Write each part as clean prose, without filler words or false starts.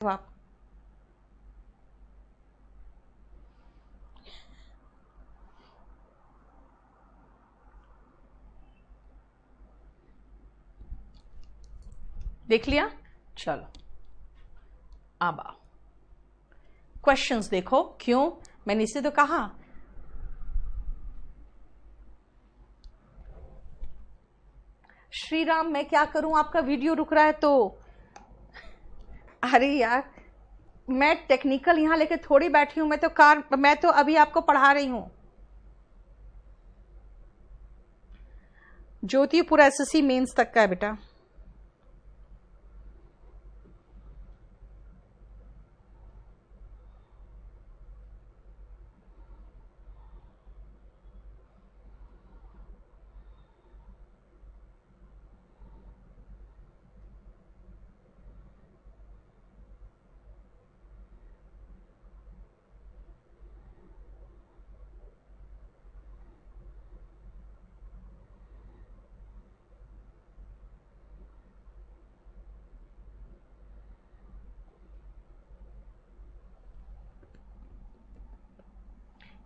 आप देख लिया? चलो अब आओ क्वेश्चंस देखो। क्यों? मैंने इसे तो कहा श्री राम मैं क्या करूं, आपका वीडियो रुक रहा है तो। अरे यार मैं टेक्निकल यहां लेके थोड़ी बैठी हूं, मैं तो अभी आपको पढ़ा रही हूं। ज्योति पूरा एसएससी मेंस तक का है बेटा।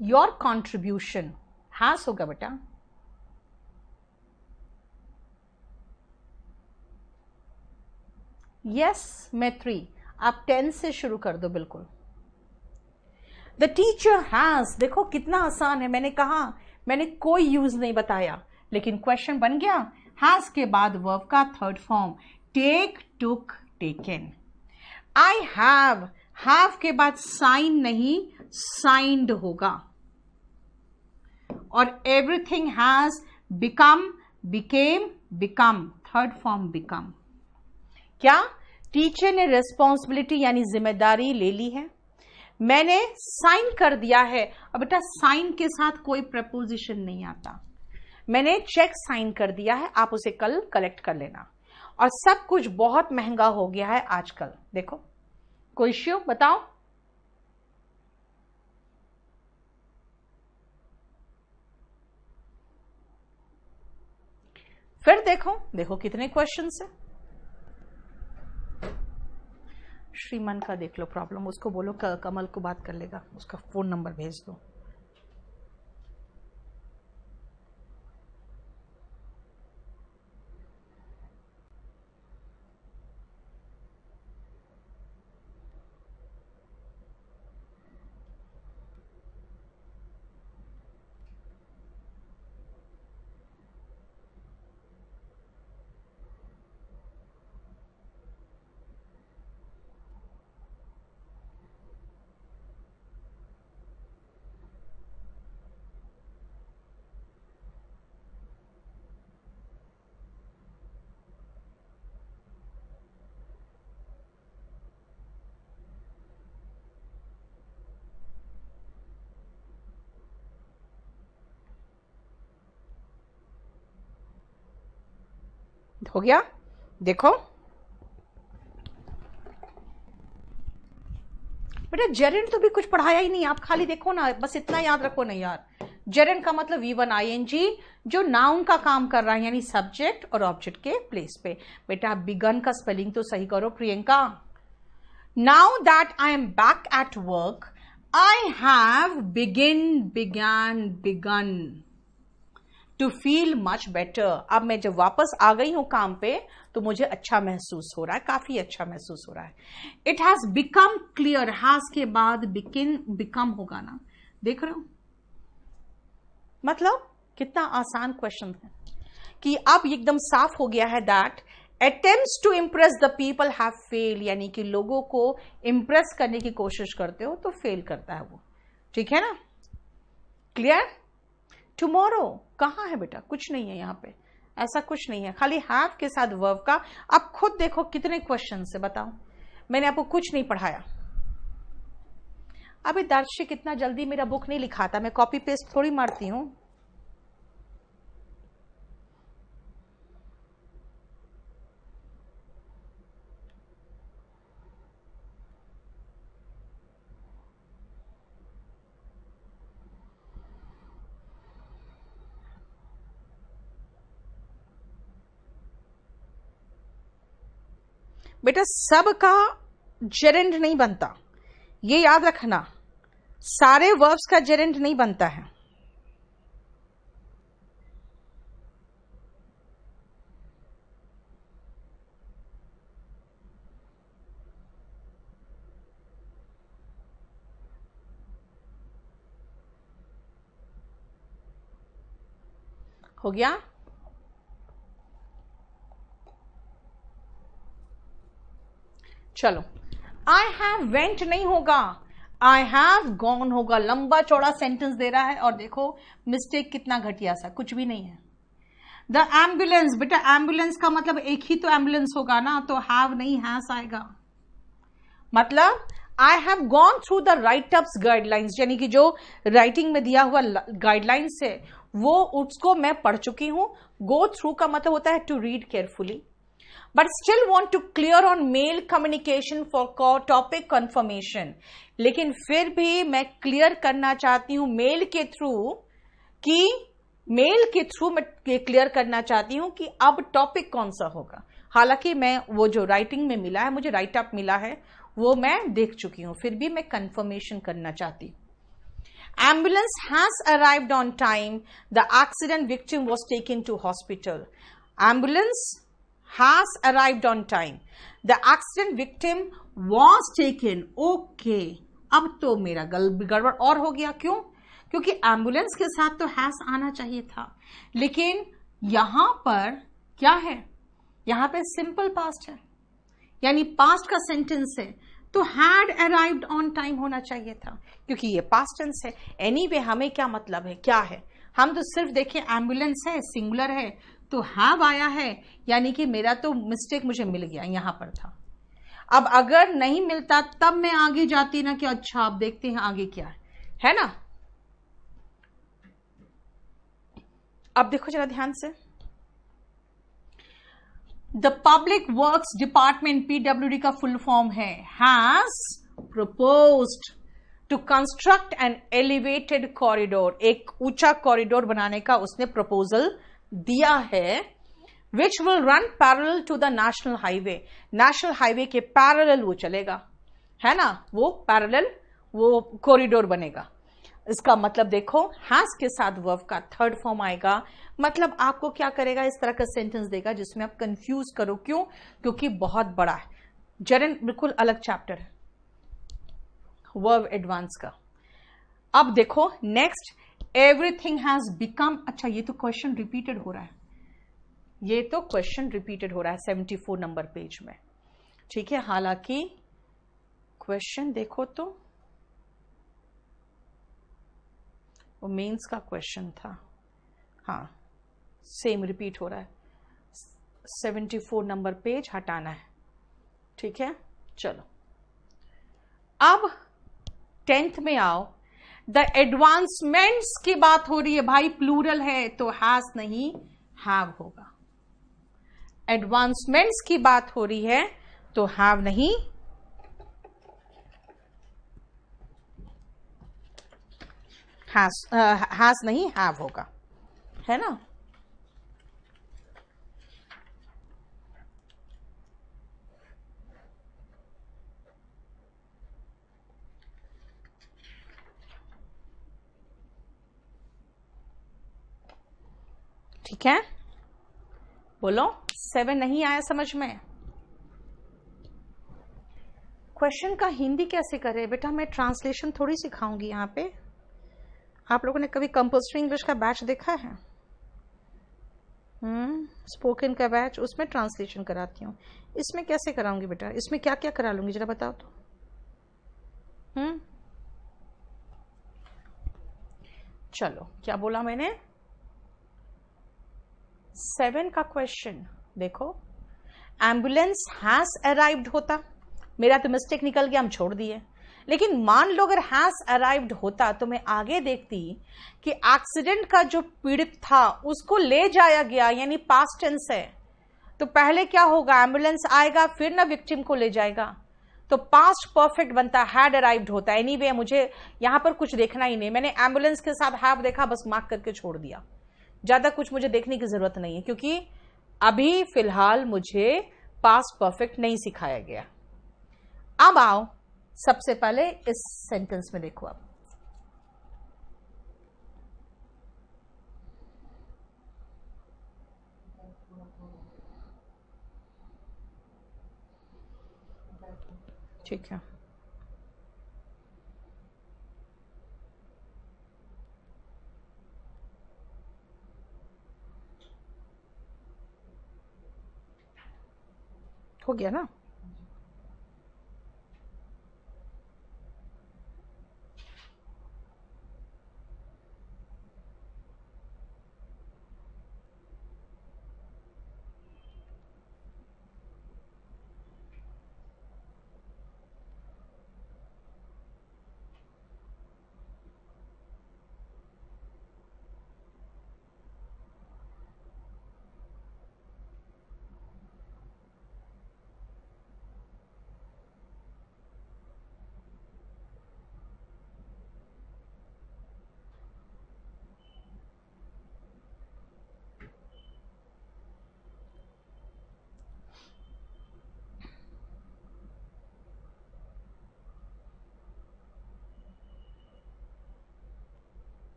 योर कॉन्ट्रीब्यूशन हैज होगा बेटा। यस मैत्री, आप 10 से शुरू कर दो। बिल्कुल। द टीचर हैज, देखो कितना आसान है। मैंने कहा मैंने कोई यूज नहीं बताया, लेकिन क्वेश्चन बन गया। हैज के बाद वर्ब का third form take, took, taken. I have के बाद साइन नहीं साइंड होगा। और everything has become, became, become, third form become. क्या? टीचर ने रिस्पॉन्सिबिलिटी यानी जिम्मेदारी ले ली है। मैंने साइन कर दिया है। अब बेटा साइन के साथ कोई प्रपोजिशन नहीं आता। मैंने चेक साइन कर दिया है, आप उसे कल कलेक्ट कर लेना। और सब कुछ बहुत महंगा हो गया है आजकल। देखो कोई इश्यू बताओ। फिर देखो कितने क्वेश्चंस है। श्रीमन का देख लो प्रॉब्लम, उसको बोलो कमल को बात कर लेगा, उसका फोन नंबर भेज दो। हो गया? देखो बेटा जेरेंट तो भी कुछ पढ़ाया ही नहीं, आप खाली देखो ना, बस इतना याद रखो ना यार। जेरेंट का मतलब V1 ING जो नाउन का काम कर रहा है, यानी सब्जेक्ट और ऑब्जेक्ट के प्लेस पे। बेटा बिगन का स्पेलिंग तो सही करो Priyanka. Now that I am back at work I have begun to feel much better. अब मैं जब वापस आ गई हूं काम पे तो मुझे अच्छा महसूस हो रहा है, काफी अच्छा महसूस हो रहा है। It has become clear, has के बाद बिकम होगा ना, देख रहे हो? मतलब कितना आसान क्वेश्चन है कि अब एकदम साफ हो गया है। That attempts to impress the people have fail, यानी कि लोगों को इंप्रेस करने की कोशिश करते हो तो फेल करता है वो। ठीक है ना? क्लियर? टुमारो कहां है बेटा? कुछ नहीं है यहां पे, ऐसा कुछ नहीं है, खाली हैव के साथ वर्ब का। अब खुद देखो कितने क्वेश्चन है, बताओ। मैंने आपको कुछ नहीं पढ़ाया। अभी दर्शिक इतना जल्दी मेरा बुक नहीं लिखाता, मैं कॉपी पेस्ट थोड़ी मारती हूं। बेटा सबका जेरेंड नहीं बनता, ये याद रखना, सारे वर्ब्स का जेरेंड नहीं बनता है। हो गया? चलो, आई हैव वेंट नहीं होगा, आई हैव गॉन होगा। लंबा चौड़ा सेंटेंस दे रहा है और देखो मिस्टेक कितना घटिया सा, कुछ भी नहीं है। द एम्बुलेंस, बेटा एम्बुलेंस का मतलब एक ही तो एम्बुलेंस होगा ना, तो हैव नहीं हैज आएगा। मतलब I have gone through the right ups guidelines, यानी कि जो राइटिंग में दिया हुआ गाइडलाइंस है वो उसको मैं पढ़ चुकी हूं। गो थ्रू का मतलब होता है to read carefully, but still want to clear on mail communication for topic confirmation. लेकिन फिर भी मैं क्लियर करना चाहती हूं मेल के थ्रू, कि मेल के थ्रू मैं क्लियर करना चाहती हूं कि अब टॉपिक कौन सा होगा। हालांकि मैं वो जो राइटिंग में मिला है, मुझे राइट अप मिला है, वो मैं देख चुकी हूं, फिर भी मैं कंफर्मेशन करना चाहती हूं। Ambulance has arrived on time. The accident victim was taken to hospital. Ambulance has arrived on time. The accident victim was taken. Okay. अब तो मेरा गड़बड़ और हो गया। क्यों? क्योंकि एम्बुलेंस के साथ तो हैज आना चाहिए था, लेकिन यहां पर क्या है? यहां पे सिंपल पास्ट है, यानी पास्ट का सेंटेंस है, तो हैड अराइव्ड ऑन टाइम होना चाहिए था, क्योंकि ये पास्ट टेंस है। एनीवे हमें क्या मतलब है, क्या है? हम तो सिर्फ देखें एम्बुलेंस है, सिंगुलर है, तो हैव आया है, यानी कि मेरा तो मिस्टेक मुझे मिल गया, यहां पर था। अब अगर नहीं मिलता तब मैं आगे जाती ना कि अच्छा आप देखते हैं आगे क्या है ना। अब देखो जरा ध्यान से, the public works department PWD का फुल फॉर्म है has proposed to construct an elevated corridor. एक ऊंचा कॉरिडोर बनाने का उसने प्रपोजल दिया है, which will run parallel to the national highway. National highway के पैरेलल वो चलेगा, है ना, वो पैरेलल वो कॉरिडोर बनेगा। इसका मतलब देखो हैज के साथ वर्ब का थर्ड फॉर्म आएगा, मतलब आपको क्या करेगा, इस तरह का सेंटेंस देगा जिसमें आप कंफ्यूज करो। क्यों? क्योंकि बहुत बड़ा है, जरन बिल्कुल अलग चैप्टर है वर्ब एडवांस का। अब देखो नेक्स्ट, एवरीथिंग हैज बिकम। अच्छा ये तो क्वेश्चन रिपीटेड हो रहा है, ये तो क्वेश्चन रिपीटेड हो रहा है 74 नंबर पेज में, ठीक है। हालांकि क्वेश्चन देखो तो वो मेंस का क्वेश्चन था, हाँ सेम रिपीट हो रहा है। 74 नंबर पेज हटाना है, ठीक है। चलो अब 10th में आओ। द एडवांसमेंट्स की बात हो रही है भाई, प्लूरल है तो हैज नहीं हैव होगा। एडवांसमेंट्स की बात हो रही है तो हैव नहीं हैज नहीं हैव होगा, है ना। ठीक है, बोलो 7 नहीं आया समझ में? क्वेश्चन का हिंदी कैसे करें बेटा? मैं ट्रांसलेशन थोड़ी सिखाऊंगी यहाँ पे। आप लोगों ने कभी कंपल्सरी इंग्लिश का बैच देखा है? स्पोकन का बैच, उसमें ट्रांसलेशन कराती हूँ। इसमें कैसे कराऊंगी बेटा? इसमें क्या क्या करा लूंगी जरा बताओ तो। चलो क्या बोला मैंने? 7 का क्वेश्चन देखो, एम्बुलेंस हैज अराइव्ड होता, मेरा तो मिस्टेक निकल गया, हम छोड़ दिए। लेकिन मान लो अगर हैज अराइव्ड होता तो मैं आगे देखती कि एक्सीडेंट का जो पीड़ित था उसको ले जाया गया, यानी पास्ट टेंस है, तो पहले क्या होगा? एम्बुलेंस आएगा फिर ना विक्टिम को ले जाएगा, तो पास्ट परफेक्ट बनता, हैड अराइव्ड होता। एनीवे मुझे यहां पर कुछ देखना ही नहीं, मैंने एम्बुलेंस के साथ हैव देखा, बस मार्क करके छोड़ दिया। ज्यादा कुछ मुझे देखने की जरूरत नहीं है, क्योंकि अभी फिलहाल मुझे पास्ट परफेक्ट नहीं सिखाया गया। अब आओ सबसे पहले इस सेंटेंस में देखो अब, ठीक है, हो गया ना।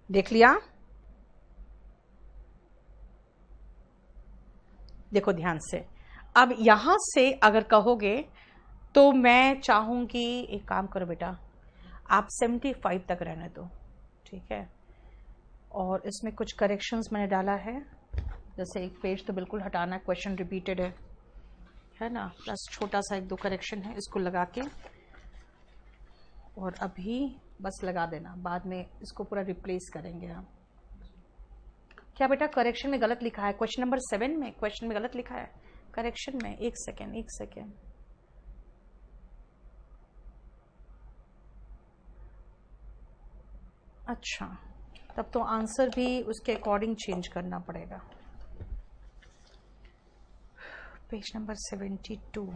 देख लिया, देखो ध्यान से। अब यहां से अगर कहोगे तो मैं चाहूंगी, एक काम करो बेटा, आप 75 तक रहने दो, ठीक है। और इसमें कुछ करेक्शंस मैंने डाला है, जैसे एक पेज तो बिल्कुल हटाना, क्वेश्चन रिपीटेड है ना, प्लस छोटा सा एक दो करेक्शन है, इसको लगा के और अभी बस लगा देना, बाद में इसको पूरा रिप्लेस करेंगे हम। क्या बेटा करेक्शन में गलत लिखा है? क्वेश्चन नंबर 7 में क्वेश्चन में गलत लिखा है करेक्शन में। एक सेकेंड, अच्छा, तब तो आंसर भी उसके अकॉर्डिंग चेंज करना पड़ेगा। पेज नंबर 72,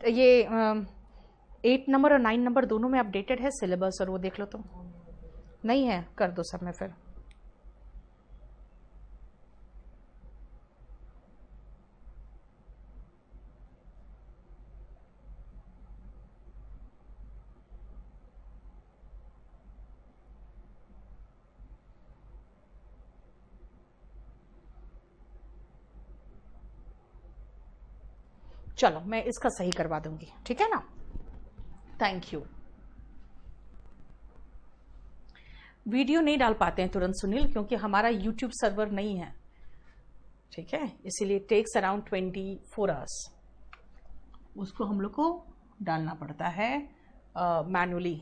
ये 8 नंबर और 9 नंबर दोनों में अपडेटेड है सिलेबस, और वो देख लो तुम। नहीं है, कर दो सब में फिर। चलो मैं इसका सही करवा दूंगी, ठीक है ना। Thank you. वीडियो नहीं डाल पाते हैं तुरंत सुनील, क्योंकि हमारा यूट्यूब सर्वर नहीं है, ठीक है, इसीलिए टेक्स अराउंड 24 आवर्स, उसको हम लोग को डालना पड़ता है मैनुअली।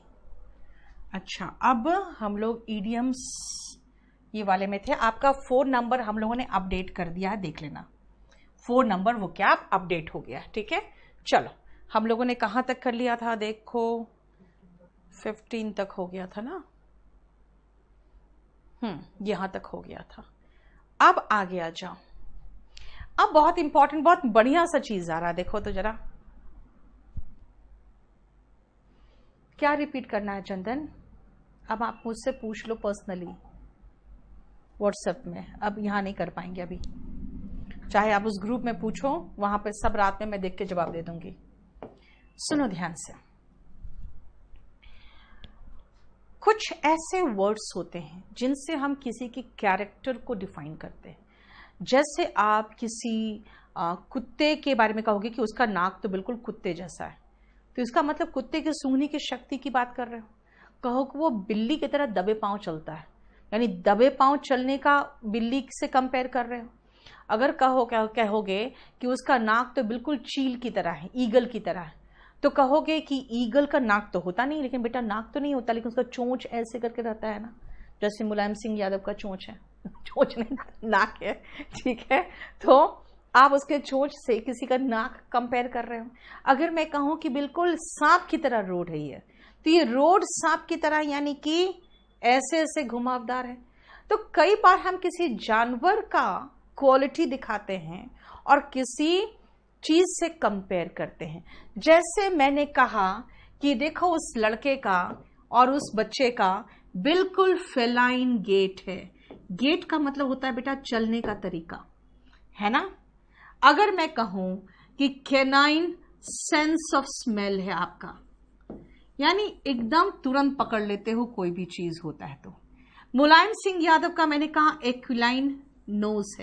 अच्छा, अब हम लोग ईडियम्स ये वाले में थे। आपका 4 नंबर हम लोगों ने अपडेट कर दिया है, देख लेना 4 नंबर वो क्या अपडेट हो गया, ठीक है। चलो हम लोगों ने कहाँ तक कर लिया था, देखो 15 तक हो गया था ना, यहां तक हो गया था। अब आगे आ जाओ। अब बहुत इंपॉर्टेंट, बहुत बढ़िया सा चीज आ रहा है, देखो तो जरा। क्या रिपीट करना है चंदन? अब आप मुझसे पूछ लो पर्सनली व्हाट्सएप में, अब यहां नहीं कर पाएंगे अभी। चाहे आप उस ग्रुप में पूछो, वहां पे सब रात में मैं देख के जवाब दे दूंगी। सुनो ध्यान से, कुछ ऐसे वर्ड्स होते हैं जिनसे हम किसी की कैरेक्टर को डिफाइन करते हैं। जैसे आप किसी कुत्ते के बारे में कहोगे कि उसका नाक तो बिल्कुल कुत्ते जैसा है, तो इसका मतलब कुत्ते की सूंघने की शक्ति की बात कर रहे हो। कहो कि वो बिल्ली की तरह दबे पांव चलता है, यानी दबे पांव चलने का बिल्ली से कंपेयर कर रहे हो। अगर कहोगे कि उसका नाक तो बिल्कुल चील की तरह है, ईगल की तरह है, तो कहोगे कि ईगल का नाक तो होता नहीं, लेकिन बेटा नाक तो नहीं होता, लेकिन उसका चोंच ऐसे करके रहता है ना, जैसे मुलायम सिंह यादव का चोंच है। चोंच नहीं, नाक है, ठीक है। तो आप उसके चोंच से किसी का नाक कंपेयर कर रहे हो। अगर मैं कहूं कि बिल्कुल सांप की तरह रोड है ये, तो ये रोड सांप की तरह यानी कि ऐसे ऐसे घुमावदार है। तो कई बार हम किसी जानवर का क्वालिटी दिखाते हैं और किसी चीज से कंपेयर करते हैं। जैसे मैंने कहा कि देखो उस लड़के का और उस बच्चे का बिल्कुल फेलाइन गेट है। गेट का मतलब होता है बेटा चलने का तरीका, है ना। अगर मैं कहूं कि कैनाइन सेंस ऑफ स्मेल है आपका, यानी एकदम तुरंत पकड़ लेते हो कोई भी चीज होता है तो। मुलायम सिंह यादव का मैंने कहा एक्विलाइन नोज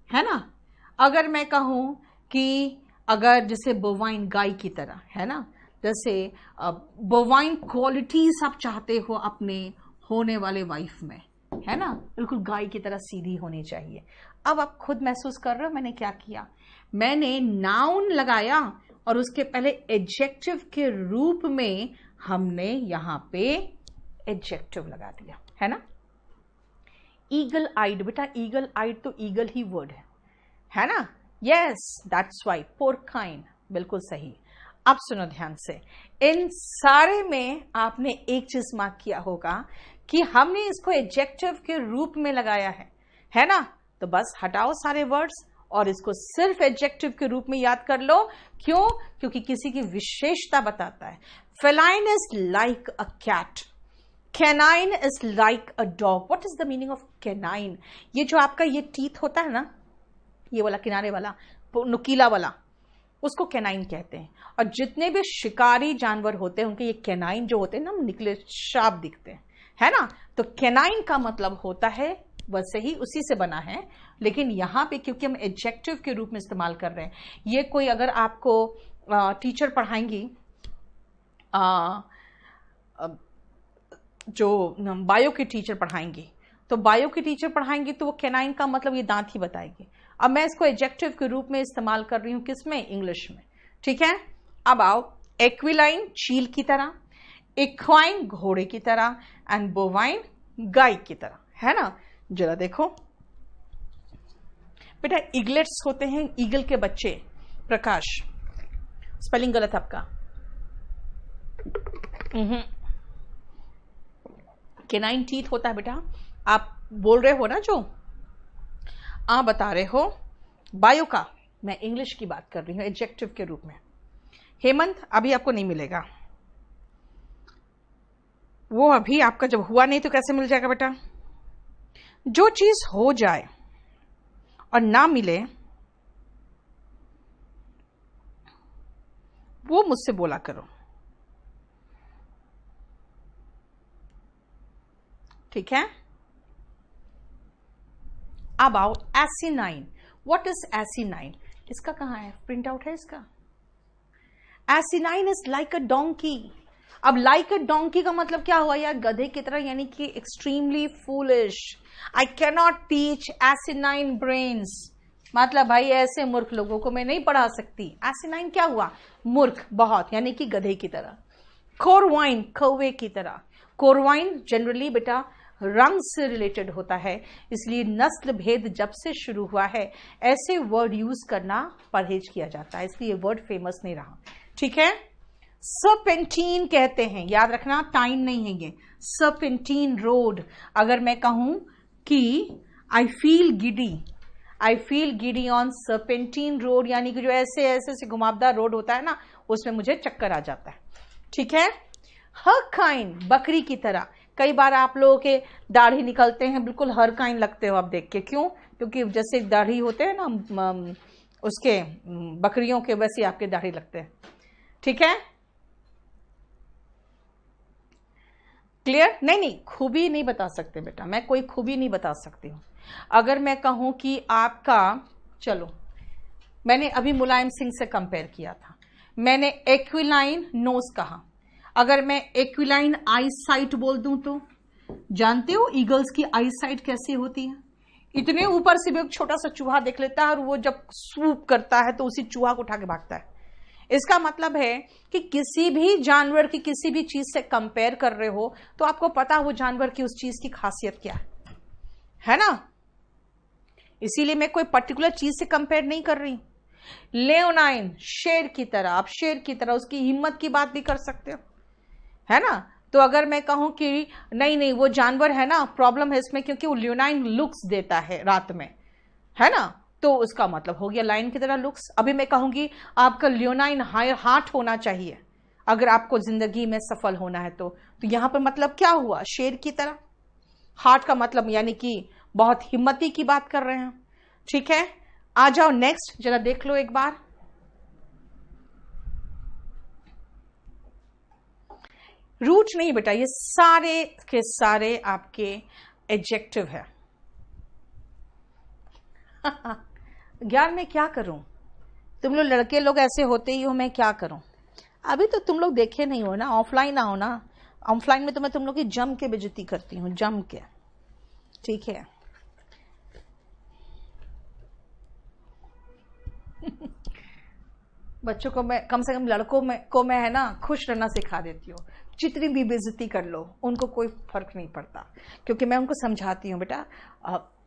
है ना। अगर मैं कहूं कि अगर जैसे बोवाइन गाय की तरह, है ना, जैसे बोवाइन क्वालिटीज आप चाहते हो अपने होने वाले वाइफ में, है ना, बिल्कुल गाय की तरह सीधी होनी चाहिए। अब आप खुद महसूस कर रहे हो मैंने क्या किया, मैंने नाउन लगाया और उसके पहले एडजेक्टिव के रूप में हमने यहां पे एडजेक्टिव लगा दिया, है ना। ईगल आइड, बेटा ईगल आइड तो ईगल ही वर्ड है ना। यस दैट्स वाई, पोर्काइन, बिल्कुल सही। अब सुनो ध्यान से, इन सारे में आपने एक चीज मार्क किया होगा कि हमने इसको एडजेक्टिव के रूप में लगाया है ना। तो बस हटाओ सारे वर्ड्स और इसको सिर्फ एडजेक्टिव के रूप में याद कर लो। क्यों? क्योंकि किसी की विशेषता बताता है। Feline is like a cat, canine is like a dog. What is the meaning of canine? ये जो आपका ये टीथ होता है ना, ये वाला किनारे वाला नुकीला वाला, उसको कैनाइन कहते हैं। और जितने भी शिकारी जानवर होते हैं उनके ये कैनाइन जो होते हैं ना, निकले शार्प दिखते हैं, है ना। तो कैनाइन का मतलब होता है, वैसे ही उसी से बना है, लेकिन यहां पे क्योंकि हम एडजेक्टिव के रूप में इस्तेमाल कर रहे हैं, ये कोई अगर आपको टीचर पढ़ाएंगी जो बायो की टीचर पढ़ाएंगी, तो बायो की टीचर पढ़ाएंगी तो वो कैनाइन का मतलब ये दांत ही बताएगी। अब मैं इसको एडजेक्टिव के रूप में इस्तेमाल कर रही हूं, किसमें? इंग्लिश में, ठीक है। अब आओ, एक्विलाइन चील की तरह, इक्वाइन घोड़े की तरह, एंड बोवाइन गाय की तरह, है ना। जरा देखो बेटा, ईगलेट्स होते हैं ईगल के बच्चे। प्रकाश, स्पेलिंग गलत आपका। कैनाइन टीथ होता है बेटा, आप बोल रहे हो ना, जो आप बता रहे हो बायो का, मैं इंग्लिश की बात कर रही हूं एडजेक्टिव के रूप में। हेमंत, अभी आपको नहीं मिलेगा वो, अभी आपका जब हुआ नहीं तो कैसे मिल जाएगा बेटा। जो चीज हो जाए और ना मिले वो मुझसे बोला करो, ठीक है। अब आओ, एसिनाइन। What is एसिनाइन? इसका कहां है प्रिंट आउट? है इसका। एसिनाइन इज लाइक अ डोंकी। अब लाइक अ डोंकी का मतलब क्या हुआ यार? गधे की तरह, यानी कि extremely foolish. I can not teach asinine brains, मतलब भाई ऐसे मूर्ख लोगों को मैं नहीं पढ़ा सकती। एसिनाइन क्या हुआ? मूर्ख बहुत, यानी कि गधे की तरह। कोरवाइन, कौवे की तरह। कोरवाइन जनरली बेटा रंग से रिलेटेड होता है, इसलिए नस्ल भेद जब से शुरू हुआ है ऐसे वर्ड यूज करना परहेज किया जाता है, इसलिए वर्ड फेमस नहीं रहा, ठीक है। सर्पेंटीन कहते हैं, याद रखना, टाइम नहीं है ये। Serpentine road. अगर मैं कहूं कि I feel giddy on serpentine road, यानी कि जो ऐसे ऐसे से घुमावदार रोड होता है ना, उसमें मुझे चक्कर आ जाता है, ठीक है। हरकाइन, बकरी की तरह। कई बार आप लोगों के दाढ़ी निकलते हैं, बिल्कुल हरकाइन लगते हो आप देख के। क्यों? क्योंकि जैसे दाढ़ी होते हैं ना उसके बकरियों के, वैसे आपके दाढ़ी लगते हैं, ठीक है। क्लियर? नहीं, खूबी नहीं बता सकते बेटा, मैं कोई खूबी नहीं बता सकती हूं। अगर मैं कहूं कि आपका, चलो मैंने अभी मुलायम सिंह से कंपेयर किया था, मैंने एक्विलाइन नोज कहा। अगर मैं एक्विलाइन आई साइट बोल दूं तो जानते हो ईगल्स की आई साइट कैसी होती है? इतने ऊपर से भी एक छोटा सा चूहा देख लेता है और वो जब स्वूप करता है तो उसी चूहा को उठा के भागता है। इसका मतलब है कि किसी भी जानवर की किसी भी चीज से कंपेयर कर रहे हो तो आपको पता है वो जानवर की उस चीज की खासियत क्या है ना। इसीलिए मैं कोई पर्टिकुलर चीज से कंपेयर नहीं कर रही। लेओनाइन शेर की तरह, आप शेर की तरह उसकी हिम्मत की बात भी कर सकते हो, है ना। तो अगर मैं कहूं कि नहीं नहीं वो जानवर है ना, प्रॉब्लम है इसमें क्योंकि वो लियोनाइन लुक्स देता है रात में, है ना, तो उसका मतलब हो गया लाइन की तरह लुक्स। अभी मैं कहूंगी आपका लियोनाइन हार्ट होना चाहिए अगर आपको जिंदगी में सफल होना है तो यहां पर मतलब क्या हुआ, शेर की तरह। हार्ट का मतलब यानी कि बहुत हिम्मती की बात कर रहे हैं। ठीक है, आ जाओ नेक्स्ट, जरा देख लो एक बार। रूट नहीं बेटा, ये सारे के सारे आपके एडजेक्टिव है। यार मैं क्या करूं, तुम लोग लड़के लोग ऐसे होते ही हो, मैं क्या करूं। अभी तो तुम लोग देखे नहीं हो ना, ऑफलाइन आओ ना। ऑफलाइन में तो मैं तुम लोग की जम के बेइज्जती करती हूँ, जम के। ठीक है बच्चों को मैं, कम से कम लड़कों में को मैं है ना खुश रहना सिखा देती हूँ। जितनी भी बेइज्जती कर लो उनको कोई फर्क नहीं पड़ता, क्योंकि मैं उनको समझाती हूँ बेटा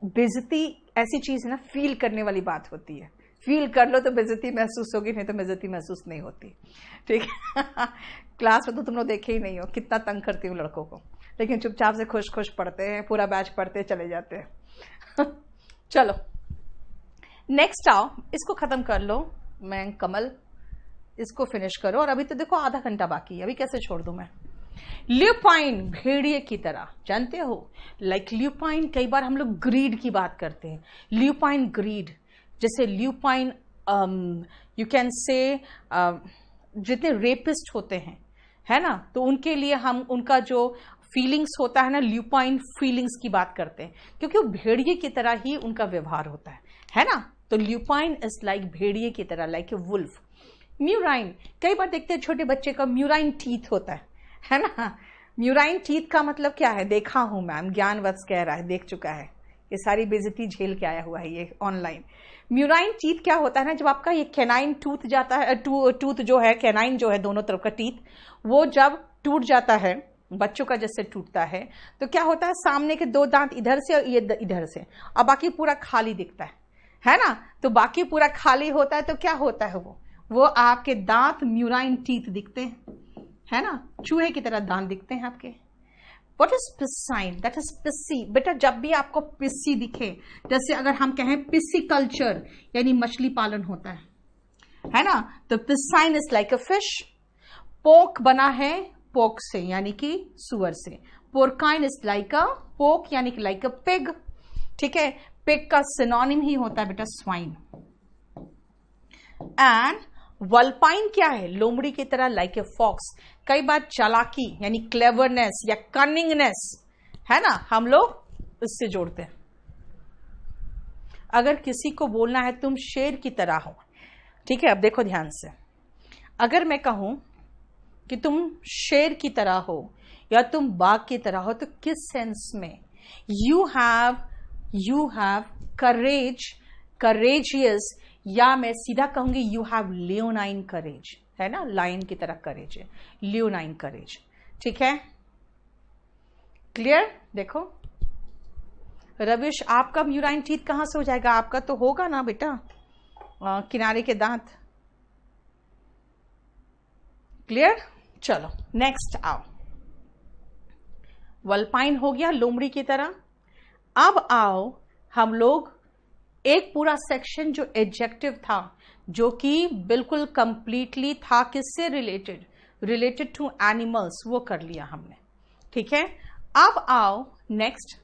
बेइज्जती ऐसी चीज है ना, फील करने वाली बात होती है। फील कर लो तो बेइज्जती महसूस होगी, नहीं तो बेइज्जती महसूस नहीं होती। ठीक है क्लास में तो तुम लोग देखे ही नहीं हो कितना तंग करती हूँ लड़कों को, लेकिन चुपचाप से खुश खुश पढ़ते हैं, पूरा बैच पढ़ते चले जाते हैं। चलो नेक्स्ट आओ, इसको खत्म कर लो। मैं कमल, इसको फिनिश करो। और अभी तो देखो आधा घंटा बाकी है, अभी कैसे छोड़ दूं मैं। ल्यूपाइन भेड़िए की तरह, जानते हो लाइक ल्यूपाइन, कई बार हम लोग ग्रीड की बात करते हैं। ल्यूपाइन ग्रीड, जैसे ल्यूपाइन यू कैन से जितने रेपिस्ट होते हैं, है ना, तो उनके लिए हम उनका जो फीलिंग्स होता है ना, ल्यूपाइन फीलिंग्स की बात करते हैं, क्योंकि वो भेड़िए की तरह ही उनका व्यवहार होता है ना। तो ल्यूपाइन इज लाइक भेड़िए की तरह, लाइक ए वुल्फ। म्यूराइन, कई बार देखते हैं छोटे बच्चे का म्यूराइन टीथ होता है ना। म्यूराइन टीथ का मतलब क्या है, देखा हूं मैम, ज्ञानवत्स कह रहा है, देख चुका है, ये सारी बेइज्जती झेल के आया हुआ है ये ऑनलाइन। म्यूराइन टीथ क्या होता है ना, जब आपका ये कैनाइन टूथ जाता है, टूथ जो है कैनाइन जो है दोनों तरफ का टीथ, वो जब टूट जाता है बच्चों का जैसे टूटता है, तो क्या होता है, सामने के दो दांत इधर से और ये इधर से, और बाकी पूरा खाली दिखता है ना। तो बाकी पूरा खाली होता है तो क्या होता है, वो आपके दांत म्यूराइन टीथ दिखते हैं, है ना, चूहे की तरह दांत दिखते हैं आपके। What is piscine, that is pissy. बेटा जब भी आपको पिस्सी दिखे, जैसे अगर हम कहें पिस्सी कल्चर यानी मछली पालन होता है ना, तो पिसाइन इज लाइक अ फिश। पोक बना है पोक से यानी कि सुअर से। पोरकाइन इज लाइक अ पोक यानी कि लाइक अ पिग। ठीक है, पिग का सिनोनिम ही होता है बेटा स्वाइन। एंड वल्पाइन क्या है, लोमड़ी की तरह, लाइक ए फॉक्स। कई बार चालाकी यानी क्लेवरनेस या कनिंगनेस, है ना, हम लोग इससे जोड़ते हैं। अगर किसी को बोलना है तुम शेर की तरह हो, ठीक है, अब देखो ध्यान से, अगर मैं कहूं कि तुम शेर की तरह हो या तुम बाघ की तरह हो, तो किस सेंस में, यू हैव करेज, करेजियस, या मैं सीधा कहूंगी यू हैव लियोनाइन करेज, है ना, लाइन की तरह करेज है, लियोनाइन करेज। ठीक है, क्लियर। देखो रविश, आपका म्यूराइन टीथ कहां से हो जाएगा, आपका तो होगा ना बेटा किनारे के दांत। क्लियर, चलो नेक्स्ट आओ। वल्पाइन हो गया लोमड़ी की तरह। अब आओ हम लोग एक पूरा सेक्शन जो एडजेक्टिव था, जो कि बिल्कुल कंप्लीटली था किससे रिलेटेड, रिलेटेड टू एनिमल्स, वो कर लिया हमने। ठीक है, अब आओ नेक्स्ट।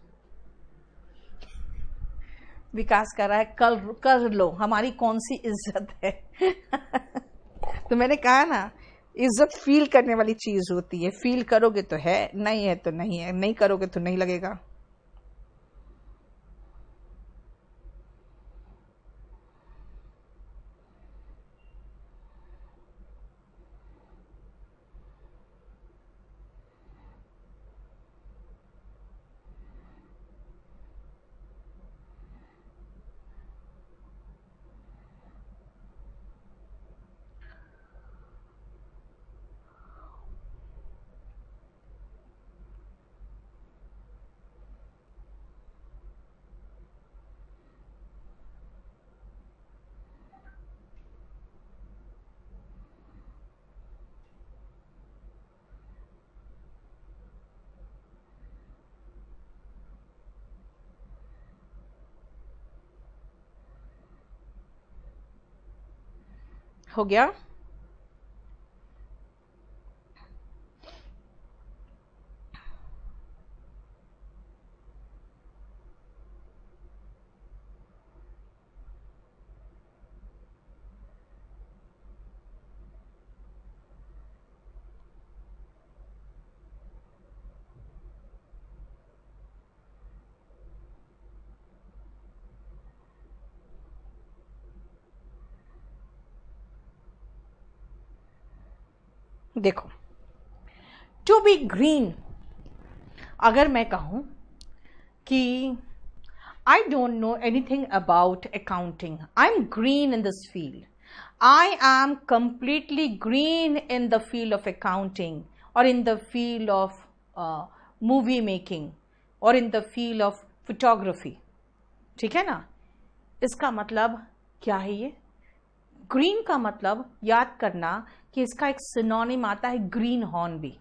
विकास कर रहा है कल कर लो, हमारी कौन सी इज्जत है। तो मैंने कहा ना, इज्जत फील करने वाली चीज होती है, फील करोगे तो है, नहीं है तो नहीं है, नहीं करोगे तो नहीं लगेगा। हो गया। देखो, टू बी ग्रीन, अगर मैं कहूं कि I don't know anything about accounting, I'm green in this field, I am completely green in the field of accounting or in the field of movie making or in the field of photography, ठीक है ना। इसका मतलब क्या है ये? Green का मतलब याद करना कि इसका एक सिनोनिम आता है ग्रीन हॉर्न भी।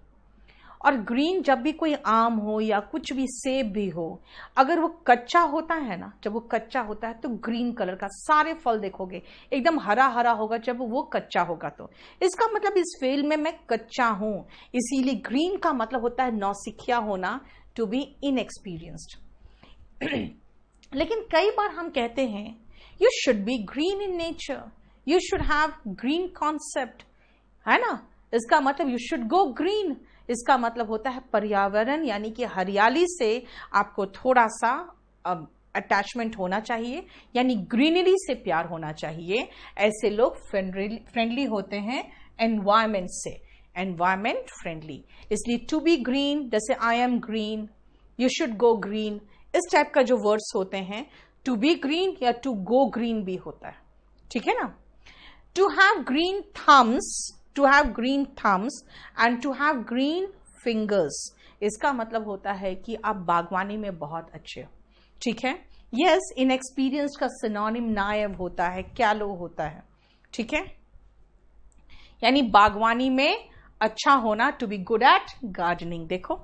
और ग्रीन जब भी कोई आम हो या कुछ भी सेब भी हो, अगर वो कच्चा होता है ना, जब वो कच्चा होता है तो ग्रीन कलर का सारे फल देखोगे एकदम हरा हरा होगा जब वो कच्चा होगा। तो इसका मतलब इस फील्ड में मैं कच्चा हूं, इसीलिए ग्रीन का मतलब होता है नौसिखिया होना, टू बी इनएक्सपीरियंस्ड। लेकिन कई बार हम कहते हैं you should be green in nature, you should have green concept, है ना। इसका मतलब यू शुड गो ग्रीन, इसका मतलब होता है पर्यावरण यानी कि हरियाली से आपको थोड़ा सा अटैचमेंट होना चाहिए, यानी ग्रीनरी से प्यार होना चाहिए। ऐसे लोग फ्रेंडली होते हैं एनवायरमेंट से, एनवायरमेंट फ्रेंडली। इसलिए टू बी ग्रीन, जैसे I am green, you should go green, इस टाइप का जो वर्ड्स होते हैं, टू बी ग्रीन या टू गो ग्रीन भी होता है, ठीक है ना। To have green thumbs, to have green thumbs and to have green fingers, इसका मतलब होता है कि आप बागवानी में बहुत अच्छे हो, ठीक है। यस, इनएक्सपीरियंस का सिनोनिम नायब होता है, कैलो होता है, ठीक है। यानी बागवानी में अच्छा होना, to be good at gardening. देखो,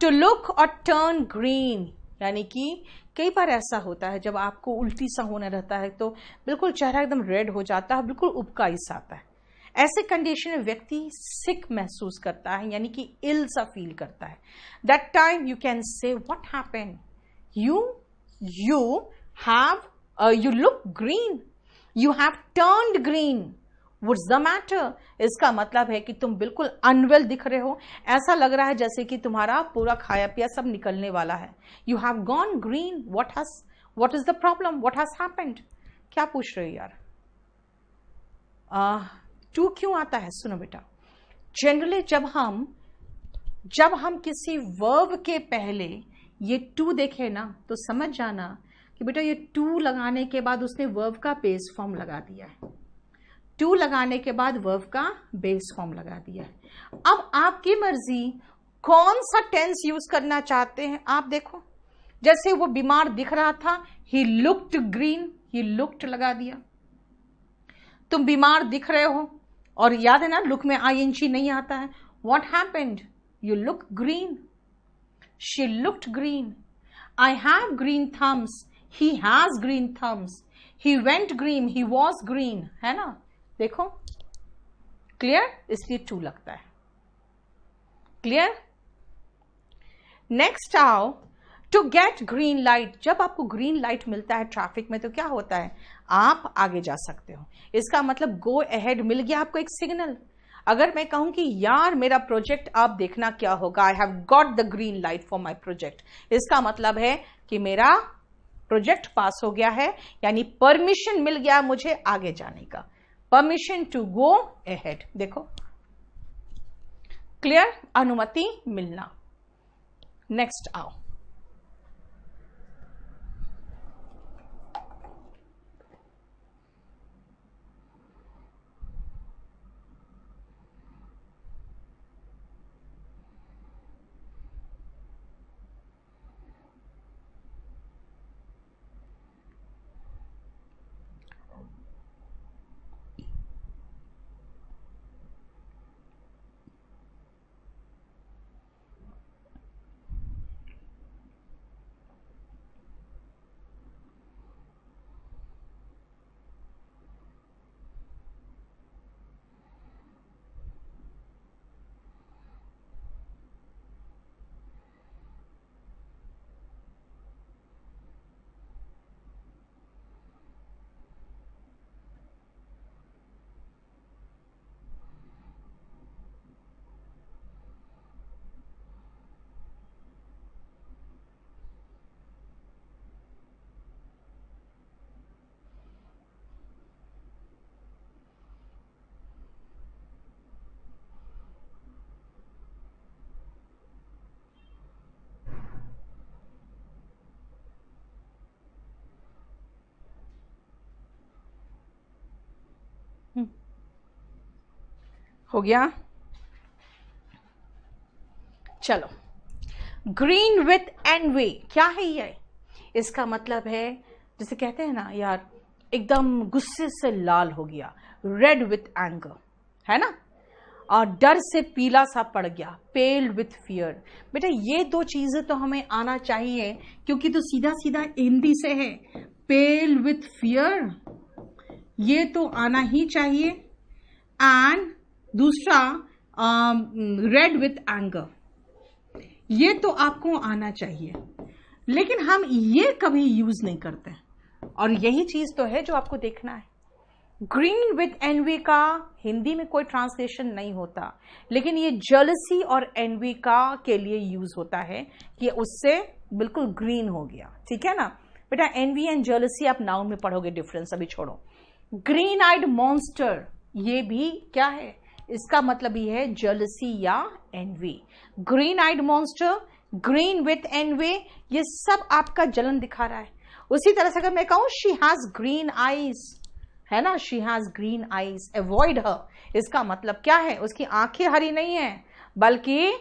टू लुक और टर्न ग्रीन, यानी कि कई बार ऐसा होता है जब आपको उल्टी सा होने रहता है तो बिल्कुल चेहरा एकदम रेड हो जाता है, बिल्कुल उबका सा आता है। ऐसे कंडीशन में व्यक्ति सिक महसूस करता है, यानी कि इल सा फील करता है। That time you can say what happened, you have you look green, you have turned green, what's the matter. इसका मतलब है कि तुम बिल्कुल अनवेल दिख रहे हो, ऐसा लग रहा है जैसे कि तुम्हारा पूरा खाया पिया सब निकलने वाला है। You have gone green, what is the problem, what has happened. क्या पूछ रहे हो यार? टू क्यों आता है? सुनो बेटा, जनरली जब हम किसी वर्ब के पहले ये टू देखे ना तो समझ जाना कि बेटा ये टू लगाने के बाद उसने वर्ब का बेस फॉर्म लगा दिया है, टू लगाने के बाद वर्ब का बेस फॉर्म लगा दिया है। अब आपकी मर्जी कौन सा टेंस यूज करना चाहते हैं आप देखो। जैसे वो बीमार दिख रहा था, he looked green, he looked लगा दिया। तुम बीमार दिख रहे हो और याद है ना लुक में आईएनजी नहीं आता है, what happened, you look green, she looked green. I have green thumbs, he has green thumbs, he went green, he was green, है ना। देखो क्लियर, इसलिए टू लगता है। क्लियर। नेक्स्ट आओ, टू गेट ग्रीन लाइट। जब आपको ग्रीन लाइट मिलता है ट्रैफिक में तो क्या होता है, आप आगे जा सकते हो। इसका मतलब गो अहेड, मिल गया आपको एक सिग्नल। अगर मैं कहूं कि यार मेरा प्रोजेक्ट आप देखना क्या होगा, I have got the green light for my project, इसका मतलब है कि मेरा प्रोजेक्ट पास हो गया है, यानी परमिशन मिल गया मुझे आगे जाने का, परमिशन टू गो अहेड। देखो क्लियर, अनुमति मिलना। नेक्स्ट आओ, हो गया। चलो, ग्रीन विथ एनवी, क्या है ये? इसका मतलब है, जैसे कहते हैं ना यार, एकदम गुस्से से लाल हो गया, रेड विथ एंगर, है ना, और डर से पीला सा पड़ गया, पेल विथ फियर। बेटा ये दो चीजें तो हमें आना चाहिए, क्योंकि तो सीधा सीधा हिंदी से है, पेल विथ फियर, ये तो आना ही चाहिए। एंड दूसरा रेड विथ एंगर, ये तो आपको आना चाहिए, लेकिन हम ये कभी यूज नहीं करते, और यही चीज तो है जो आपको देखना है। ग्रीन विथ एनवी का हिंदी में कोई ट्रांसलेशन नहीं होता, लेकिन ये जेलसी और एनवी का के लिए यूज होता है कि उससे बिल्कुल ग्रीन हो गया, ठीक है ना बेटा। एनवी एंड जेलसी आप नाउन में पढ़ोगे, डिफरेंस अभी छोड़ो। ग्रीन आइड मॉन्स्टर, ये भी क्या है? इसका मतलब ये है जेलसी या envy. Green eyed monster, green with envy, ये सब आपका जलन दिखा रहा है। उसी तरह से अगर मैं कहूं शी हैज ग्रीन आईज, है ना, she has green eyes, avoid her, इसका मतलब क्या है? उसकी आंखें हरी नहीं है, बल्कि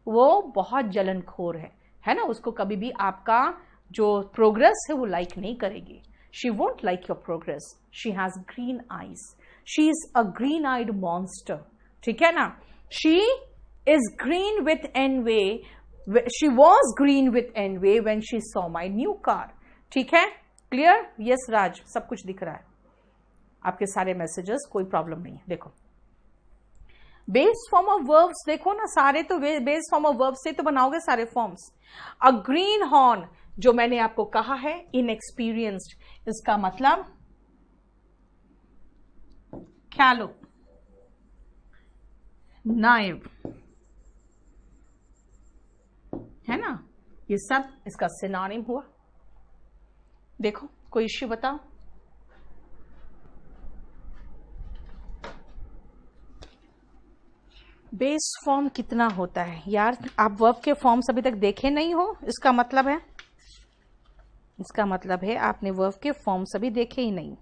वो बहुत जलनखोर है ना, उसको कभी भी आपका जो प्रोग्रेस है वो लाइक नहीं करेगी। She won't like your progress, she has green eyes, she is a green eyed monster, ठीक है ना। She is green with envy, she was green with envy when she saw my new car, ठीक है, clear? Yes राज, सब कुछ दिख रहा है, आपके सारे मैसेजेस, कोई प्रॉब्लम नहीं है। देखो बेस फॉर्म ऑफ वर्ब्स, देखो ना, सारे तो बेस फॉर्म ऑफ वर्ब्स से तो बनाओगे सारे फॉर्म्स। अ ग्रीन हॉर्न, जो मैंने आपको कहा है इनएक्सपीरियंस्ड, इसका मतलब ख्यालो, नाइव, है ना, ये सब इसका सिनोनिम हुआ। देखो कोई इश्यू बताओ। बेस फॉर्म कितना होता है यार? आप वर्ब के फॉर्म्स अभी तक देखे नहीं हो, इसका मतलब है आपने वर्ब के फॉर्म्स अभी देखे ही नहीं।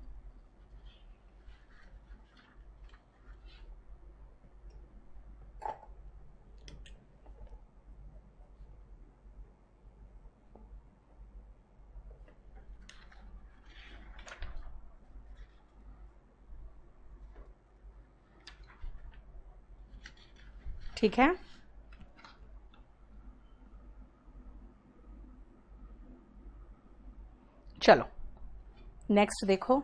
ठीक है, चलो नेक्स्ट देखो।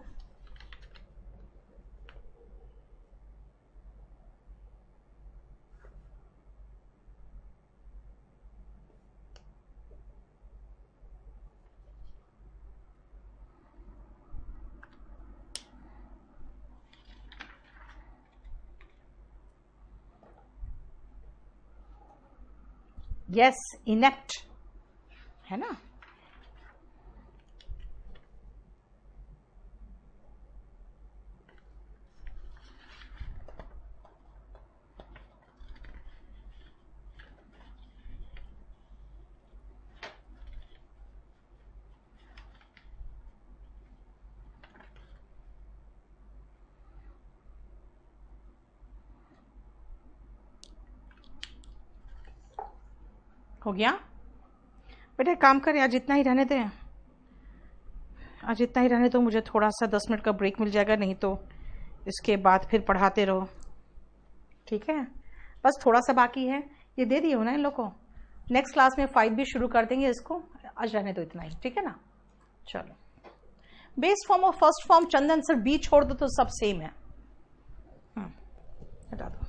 यस, इनेप्ट, है ना। हो गया बेटा, काम करें, आज इतना ही रहने दें, आज इतना ही रहने दो, मुझे थोड़ा सा 10 मिनट का ब्रेक मिल जाएगा, नहीं तो इसके बाद फिर पढ़ाते रहो, ठीक है। बस थोड़ा सा बाकी है, ये दे दिए हो ना इन लोग को, नेक्स्ट क्लास में 5 भी शुरू कर देंगे, इसको आज रहने दो इतना ही, ठीक है ना। चलो, बेस फॉर्म और फर्स्ट फॉर्म, चंदन सर बी छोड़ दो तो सब सेम है, हटा दो।